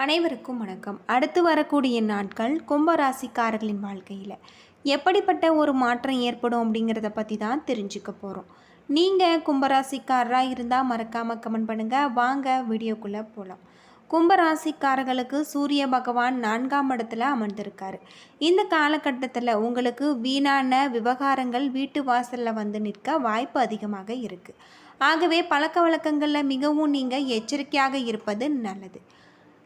அனைவருக்கும் வணக்கம். அடுத்து வரக்கூடிய நாட்கள் கும்பராசிக்காரர்களின் வாழ்க்கையில் எப்படிப்பட்ட ஒரு மாற்றம் ஏற்படும் அப்படிங்கிறத பற்றி தான் தெரிஞ்சுக்க போகிறோம். நீங்கள் கும்பராசிக்காரராக இருந்தால் மறக்காமல் கமெண்ட் பண்ணுங்கள். வாங்க வீடியோக்குள்ளே போகலாம். கும்பராசிக்காரர்களுக்கு சூரிய பகவான் 4ஆம் இடத்துல அமர்ந்திருக்காரு. இந்த காலகட்டத்தில் உங்களுக்கு வீணான விவகாரங்கள் வீட்டு வாசலில் வந்து நிற்க வாய்ப்பு அதிகமாக இருக்குது. ஆகவே பழக்க வழக்கங்களில் மிகவும் நீங்கள் எச்சரிக்கையாக இருப்பது நல்லது.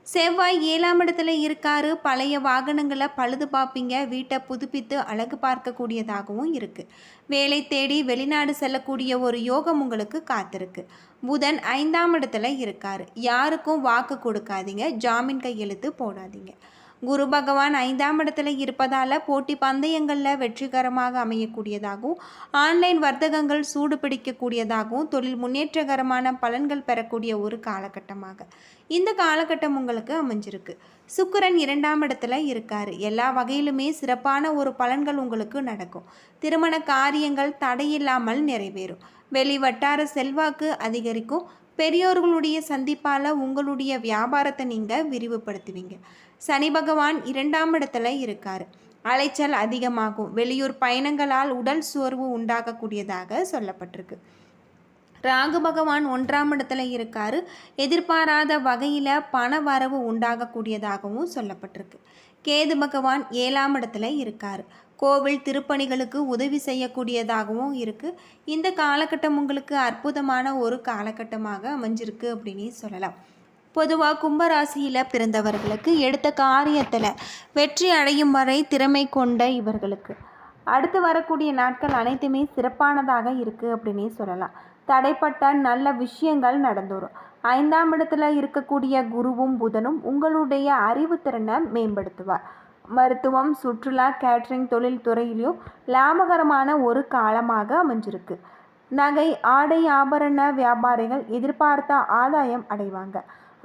செவ்வாய் 7ஆம் இடத்துல இருக்காரு. பழைய வாகனங்களை பழுது பார்ப்பீங்க. வீட்டை புதுப்பித்து அழகு பார்க்கக்கூடியதாகவும் இருக்குது. வேலை தேடி வெளிநாடு செல்லக்கூடிய ஒரு யோகம் உங்களுக்கு காத்திருக்கு. புதன் 5ஆம் இடத்துல இருக்காரு. யாருக்கும் வாக்கு கொடுக்காதீங்க. ஜாமீன் கையெழுத்து போடாதீங்க. குரு பகவான் 5ஆம் இடத்துல இருப்பதால் போட்டி பந்தயங்களில் வெற்றிகரமாக அமையக்கூடியதாகவும் ஆன்லைன் வர்த்தகங்கள் சூடு பிடிக்கக்கூடியதாகவும் தொழில் முன்னேற்றகரமான பலன்கள் பெறக்கூடிய ஒரு காலகட்டமாக இந்த காலகட்டம் உங்களுக்கு அமைஞ்சிருக்கு. சுக்கிரன் 2ஆம் இடத்துல இருக்காரு. எல்லா வகையிலுமே சிறப்பான ஒரு பலன்கள் உங்களுக்கு நடக்கும். திருமண காரியங்கள் தடையில்லாமல் நிறைவேறும். வெளி வட்டார செல்வாக்கு அதிகரிக்கும். பெரியோர்களுடைய சந்திப்பால் உங்களுடைய வியாபாரத்தை நீங்கள் விரிவுபடுத்துவீங்க. சனி பகவான் 2ஆம் இடத்துல இருக்கார். அலைச்சல் அதிகமாகும். வெளியூர் பயணங்களால் உடல் சோர்வு உண்டாகக்கூடியதாக சொல்லப்பட்டிருக்கு. ராகு பகவான் 1ஆம் இடத்துல இருக்காரு. எதிர்பாராத வகையில் பண வரவு உண்டாகக்கூடியதாகவும் சொல்லப்பட்டிருக்கு. கேது பகவான் 7ஆம் இடத்துல இருக்கார். கோவில் திருப்பணிகளுக்கு உதவி செய்யக்கூடியதாகவும் இருக்குது. இந்த காலகட்டம் உங்களுக்கு அற்புதமான ஒரு காலகட்டமாக அமைஞ்சிருக்கு அப்படின்னு சொல்லலாம். பொதுவாக கும்பராசியில் பிறந்தவர்களுக்கு எடுத்த காரியத்தில் வெற்றி அடையும் வரை திறமை கொண்ட இவர்களுக்கு அடுத்து வரக்கூடிய நாட்கள் அனைத்துமே சிறப்பானதாக இருக்குது அப்படின்னே சொல்லலாம். தடைப்பட்ட நல்ல விஷயங்கள் நடந்து வரும். 5ஆம் இடத்துல இருக்கக்கூடிய குருவும் புதனும் உங்களுடைய அறிவுத்திறனை மேம்படுத்துவார். மருத்துவம், சுற்றுலா, கேட்ரிங் தொழில் துறையிலையும் லாபகரமான ஒரு காலமாக அமைஞ்சிருக்கு. நகை, ஆடை, ஆபரண வியாபாரிகள் எதிர்பார்த்த ஆதாயம் அடைவாங்க.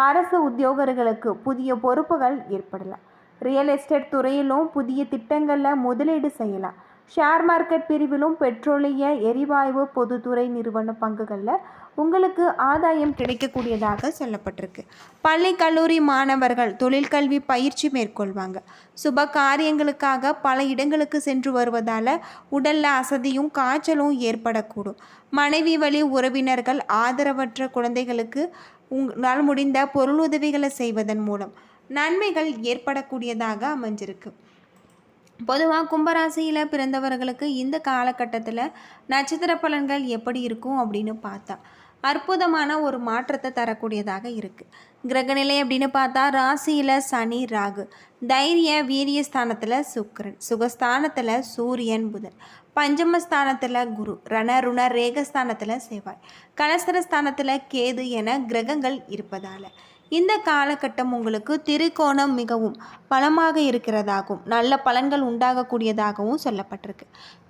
அரசு உத்தியோகர்களுக்கு புதிய பொறுப்புகள் ஏற்படலாம். ரியல் எஸ்டேட் துறையிலும் புதிய திட்டங்களில் முதலீடு செய்யலாம். ஷேர் மார்க்கெட் பிரிவிலும் பெட்ரோலிய எரிவாயு பொதுத்துறை நிறுவன பங்குகளில் உங்களுக்கு ஆதாயம் கிடைக்கக்கூடியதாக சொல்லப்பட்டிருக்கு. பள்ளி கல்லூரி மாணவர்கள் தொழிற்கல்வி பயிற்சி மேற்கொள்வாங்க. சுப காரியங்களுக்காக பல இடங்களுக்கு சென்று வருவதால் உடலில் அசதியும் காய்ச்சலும் ஏற்படக்கூடும். மனைவி வழி உறவினர்கள், ஆதரவற்ற குழந்தைகளுக்கு உங்களால் முடிந்த பொருளுதவிகளை செய்வதன் மூலம் நன்மைகள் ஏற்படக்கூடியதாக அமைஞ்சிருக்கு. பொதுவாக கும்பராசியில் பிறந்தவர்களுக்கு இந்த காலகட்டத்தில் நட்சத்திர பலன்கள் எப்படி இருக்கும் அப்படின்னு பார்த்தா அற்புதமான ஒரு மாற்றத்தை தரக்கூடியதாக இருக்குது. கிரகநிலை அப்படின்னு பார்த்தா ராசியில் சனி, ராகு, தைரிய வீரிய ஸ்தானத்தில் சுக்கிரன், சுகஸ்தானத்தில் சூரியன், புதன், பஞ்சமஸ்தானத்தில் குரு, ருண ரேகஸ்தானத்தில் செவ்வாய், கலசரஸ்தானத்தில் கேது என கிரகங்கள் இருப்பதால் இந்த காலகட்டம் உங்களுக்கு திரிகோணம் மிகவும் பலமாக இருக்கிறதாகவும் நல்ல பலன்கள் உண்டாகக்கூடியதாகவும் சொல்லப்பட்டிருக்கு.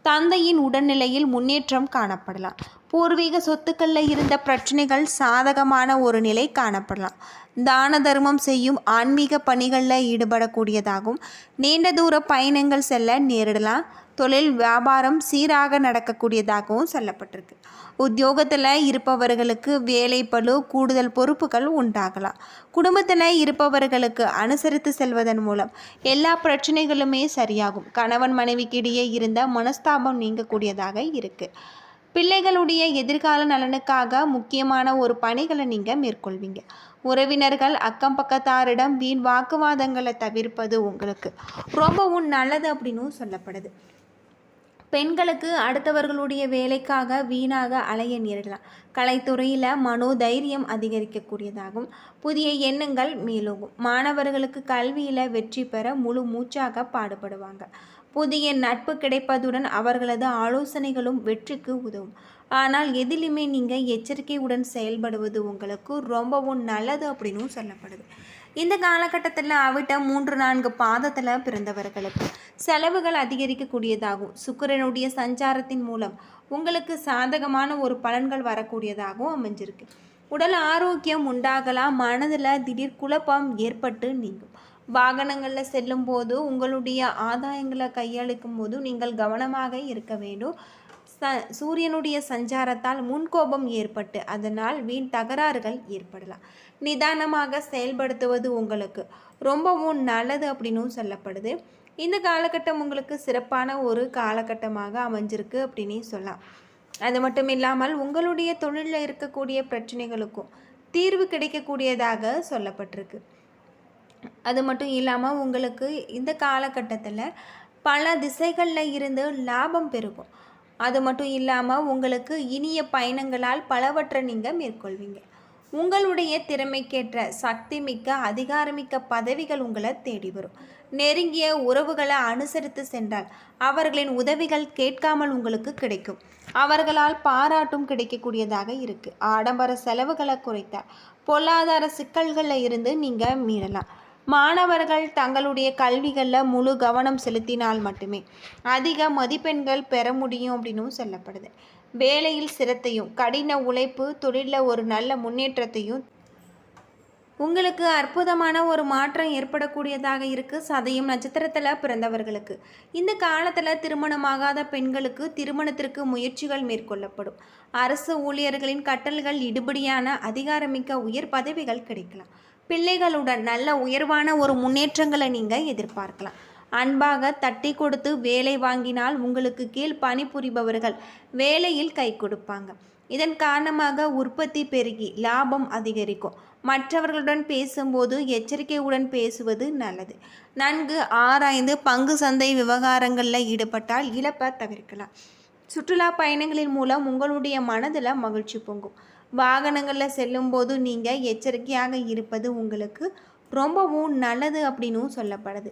தந்தையின் உடல்நிலையில் முன்னேற்றம் காணப்படலாம். பூர்வீக சொத்துக்களில் இருந்த பிரச்சனைகள் சாதகமான ஒரு நிலை காணப்படலாம். தான தர்மம் செய்யும் ஆன்மீக பணிகளில் ஈடுபடக்கூடியதாகவும் நீண்ட தூர பயணங்கள் செல்ல நேரிடலாம். தொழில் வியாபாரம் சீராக நடக்கக்கூடியதாகவும் சொல்லப்பட்டிருக்கு. உத்தியோகத்தில் இருப்பவர்களுக்கு வேலை பளு, கூடுதல் பொறுப்புகள் உண்டாகலாம். குடும்பத்தில் இருப்பவர்களுக்கு அனுசரித்து செல்வதன் மூலம் எல்லா பிரச்சனைகளுமே சரியாகும். கணவன் மனைவிக்கு இடையே இருந்த மனஸ்தாபம் நீங்கக்கூடியதாக இருக்குது. பிள்ளைகளுடைய எதிர்கால நலனுக்காக முக்கியமான ஒரு பணிகளை நீங்கள் மேற்கொள்வீங்க. உறவினர்கள், அக்கம் பக்கத்தாரிடம் வீண் வாக்குவாதங்களை தவிர்ப்பது உங்களுக்கு ரொம்பவும் நல்லது அப்படின்னு சொல்லப்படுது. பெண்களுக்கு அடுத்தவர்களுடைய வேலைக்காக வீணாக அலைய நேரிடலாம். கலைத்துறையில் மனோதைரியம் அதிகரிக்கக்கூடியதாகும். புதிய எண்ணங்கள் மேலோகும். மாணவர்களுக்கு கல்வியில் வெற்றி பெற முழு மூச்சாக பாடுபடுவாங்க. புதிய நட்பு கிடைப்பதுடன் அவர்களது ஆலோசனைகளும் வெற்றிக்கு உதவும். ஆனால் எதிலுமே நீங்கள் எச்சரிக்கையுடன் செயல்படுவது உங்களுக்கு ரொம்பவும் நல்லது அப்படின்னு சொல்லப்படுது. இந்த காலகட்டத்தில் அவிட்ட 3-4 பாதத்தில் பிறந்தவர்களுக்கு செலவுகள் அதிகரிக்கக்கூடியதாகும். சுக்கிரனுடைய சஞ்சாரத்தின் மூலம் உங்களுக்கு சாதகமான ஒரு பலன்கள் வரக்கூடியதாகவும் அமைஞ்சிருக்கு. உடல் ஆரோக்கியம் உண்டாகலாம். மனதில் திடீர் குழப்பம் ஏற்பட்டு நீங்கும். வாகனங்களில் செல்லும் போது உங்களுடைய ஆதாயங்களை கையாளிக்கும் போது நீங்கள் கவனமாக இருக்க வேண்டும். சூரியனுடைய சஞ்சாரத்தால் முன்கோபம் ஏற்பட்டு அதனால் வீண் தகராறுகள் ஏற்படலாம். நிதானமாக செயல்படுத்துவது உங்களுக்கு ரொம்பவும் நல்லது அப்படின்னும் சொல்லப்படுது. இந்த காலகட்டம் உங்களுக்கு சிறப்பான ஒரு காலகட்டமாக அமைஞ்சிருக்கு அப்படின்னே சொல்லலாம். அது மட்டும் இல்லாமல் உங்களுடைய தொழிலில் இருக்கக்கூடிய பிரச்சனைகளுக்கும் தீர்வு கிடைக்கக்கூடியதாக சொல்லப்பட்டிருக்கு. அது மட்டும் இல்லாமல் உங்களுக்கு இந்த காலகட்டத்தில் பல திசைகளில் இருந்து லாபம் பெருகும். அது மட்டும் இல்லாமல் உங்களுக்கு இனிய பயணங்களால் பலவற்றை நீங்கள் மேற்கொள்வீங்க. உங்களுடைய திறமைக்கேற்ற சக்தி மிக்க அதிகாரமிக்க பதவிகள் உங்களை தேடி வரும். நெருங்கிய உறவுகளை அனுசரித்து சென்றால் அவர்களின் உதவிகள் கேட்காமல் உங்களுக்கு கிடைக்கும். அவர்களால் பாராட்டும் கிடைக்கக்கூடியதாக இருக்குது. ஆடம்பர செலவுகளை குறைத்தால் பொருளாதார சிக்கல்களில் இருந்து நீங்கள் மீளலாம். மாணவர்கள் தங்களுடைய கல்விகளில் முழு கவனம் செலுத்தினால் மட்டுமே அதிக மதிப்பெண்கள் பெற முடியும் அப்படின்னும் சொல்லப்படுது. வேலையில் சிரத்தையும் கடின உழைப்பு தொழிலில் ஒரு நல்ல முன்னேற்றத்தையும் உங்களுக்கு அற்புதமான ஒரு மாற்றம் ஏற்படக்கூடியதாக இருக்குது. சதயம் நட்சத்திரத்தில் பிறந்தவர்களுக்கு இந்த காலத்தில் திருமணமாகாத பெண்களுக்கு திருமணத்திற்கு முயற்சிகள் மேற்கொள்ளப்படும். அரசு ஊழியர்களின் கட்டளைகள் இடுபடியான அதிகாரமிக்க உயர் பதவிகள் கிடைக்கலாம். பிள்ளைகளுடன் நல்ல உயர்வான ஒரு முன்னேற்றங்களை நீங்கள் எதிர்பார்க்கலாம். அன்பாக தட்டி கொடுத்து வேலை வாங்கினால் உங்களுக்கு கீழ் பணிபுரிபவர்கள் வேலையில் கை கொடுப்பாங்க. இதன் காரணமாக உற்பத்தி பெருகி லாபம் அதிகரிக்கும். மற்றவர்களுடன் பேசும்போது எச்சரிக்கையுடன் பேசுவது நல்லது. நன்கு ஆராய்ந்து பங்கு சந்தை விவகாரங்களில் ஈடுபட்டால் இழப்பை தவிர்க்கலாம். சுற்றுலா பயணங்களின் மூலம் உங்களுடைய மனதில் மகிழ்ச்சி பொங்கும். வாகனங்களில் செல்லும்போது நீங்கள் எச்சரிக்கையாக இருப்பது உங்களுக்கு ரொம்பவும் நல்லது அப்படின்னும் சொல்லப்படுது.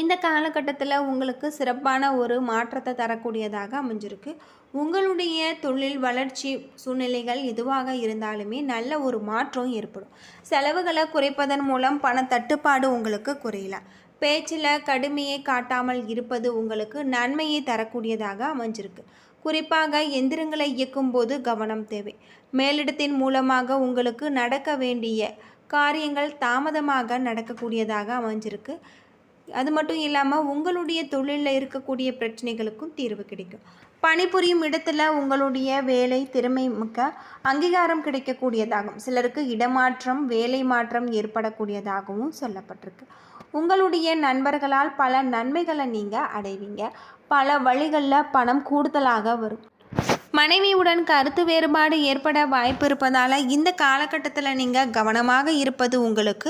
இந்த காலகட்டத்தில் உங்களுக்கு சிறப்பான ஒரு மாற்றத்தை தரக்கூடியதாக அமைஞ்சிருக்கு. உங்களுடைய தொழில் வளர்ச்சி சூழ்நிலைகள் எதுவாக இருந்தாலுமே நல்ல ஒரு மாற்றம் ஏற்படும். செலவுகளை குறைப்பதன் மூலம் பண தட்டுப்பாடு உங்களுக்கு குறையலாம். பேச்சில் கடுமையை காட்டாமல் இருப்பது உங்களுக்கு நன்மையை தரக்கூடியதாக அமைஞ்சிருக்கு. குறிப்பாக எந்திரங்களை இயக்கும் போது கவனம் தேவை. மேலிடத்தின் மூலமாக உங்களுக்கு நடக்க வேண்டிய காரியங்கள் தாமதமாக நடக்கக்கூடியதாக அமைஞ்சிருக்கு. அது மட்டும் இல்லாமல் உங்களுடைய தொழிலில் இருக்கக்கூடிய பிரச்சனைகளுக்கும் தீர்வு கிடைக்கும். பணிபுரியும் இடத்துல உங்களுடைய வேலை திறமை மிக்க அங்கீகாரம் கிடைக்கக்கூடியதாகும். சிலருக்கு இடமாற்றம் வேலை மாற்றம் ஏற்படக்கூடியதாகவும் சொல்லப்பட்டிருக்கு. உங்களுடைய நண்பர்களால் பல நன்மைகளை நீங்கள் அடைவீங்க. பல வழிகளில் பணம் கூடுதலாக வரும். மனைவியுடன் கருத்து வேறுபாடு ஏற்பட வாய்ப்பு இருப்பதால் இந்த காலகட்டத்தில் நீங்கள் கவனமாக இருப்பது உங்களுக்கு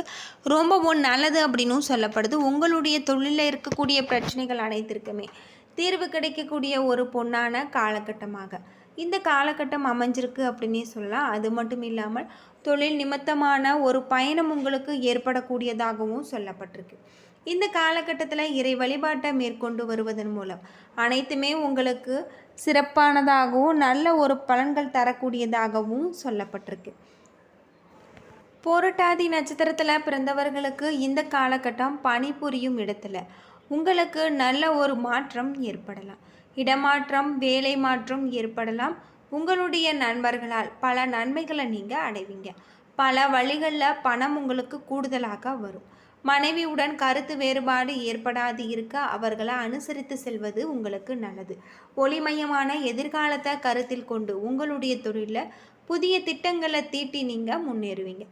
ரொம்பவும் நல்லது அப்படின்னும் சொல்லப்படுது. உங்களுடைய தொழிலில் இருக்கக்கூடிய பிரச்சனைகள் அனைத்திற்குமே தீர்வு கிடைக்கக்கூடிய ஒரு பொன்னான காலகட்டமாக இந்த காலகட்டம் அமைஞ்சிருக்கு அப்படின்னே சொல்லலாம். அது மட்டும் இல்லாமல் தொழில் நிமித்தமான ஒரு பயணம் உங்களுக்கு ஏற்படக்கூடியதாகவும் சொல்லப்பட்டிருக்கு. இந்த காலகட்டத்தில் இறை வழிபாட்டை மேற்கொண்டு வருவதன் மூலம் அனைத்துமே உங்களுக்கு சிறப்பானதாகவும் நல்ல ஒரு பலன்கள் தரக்கூடியதாகவும் சொல்லப்பட்டிருக்கு. புரட்டாதி நட்சத்திரத்தில் பிறந்தவர்களுக்கு இந்த காலகட்டம் பணிபுரியும் இடத்துல உங்களுக்கு நல்ல ஒரு மாற்றம் ஏற்படலாம். இடமாற்றம் வேலை மாற்றம் ஏற்படலாம். உங்களுடைய நண்பர்களால் பல நன்மைகளை நீங்கள் அடைவீங்க. பல வழிகளில் பணம் உங்களுக்கு கூடுதலாக வரும். மனைவியுடன் கருத்து வேறுபாடு ஏற்படாது இருக்க அவர்களை அனுசரித்து செல்வது உங்களுக்கு நல்லது. ஒளிமயமான எதிர்காலத்தை கருத்தில் கொண்டு உங்களுடைய தொழிலில் புதிய திட்டங்களை தீட்டி நீங்கள் முன்னேறுவீங்க.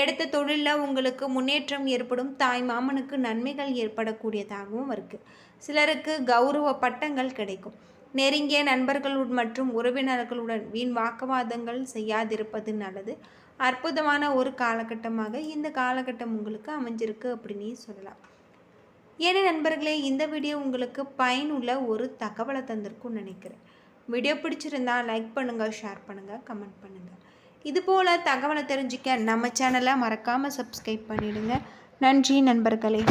எடுத்த தொழிலில் உங்களுக்கு முன்னேற்றம் ஏற்படும். தாய் மாமனுக்கு நன்மைகள் ஏற்படக்கூடியதாகவும் இருக்குது. சிலருக்கு கௌரவ பட்டங்கள் கிடைக்கும். நெருங்கிய நண்பர்களுடன் மற்றும் உறவினர்களுடன் வீண் வாக்குவாதங்கள் செய்யாதிருப்பது நல்லது. அற்புதமான ஒரு காலகட்டமாக இந்த காலகட்டம் உங்களுக்கு அமைஞ்சிருக்கு அப்படின்னே சொல்லலாம். ஏன்னா நண்பர்களே, இந்த வீடியோ உங்களுக்கு பயனுள்ள ஒரு தகவலை தந்திருக்கும்னு நினைக்கிறேன். வீடியோ பிடிச்சிருந்தா லைக் பண்ணுங்கள், ஷேர் பண்ணுங்கள், கமெண்ட் பண்ணுங்கள். இதுபோல் தகவலை தெரிஞ்சிக்க நம்ம சேனலை மறக்காமல் சப்ஸ்கிரைப் பண்ணிவிடுங்க. நன்றி நண்பர்களே.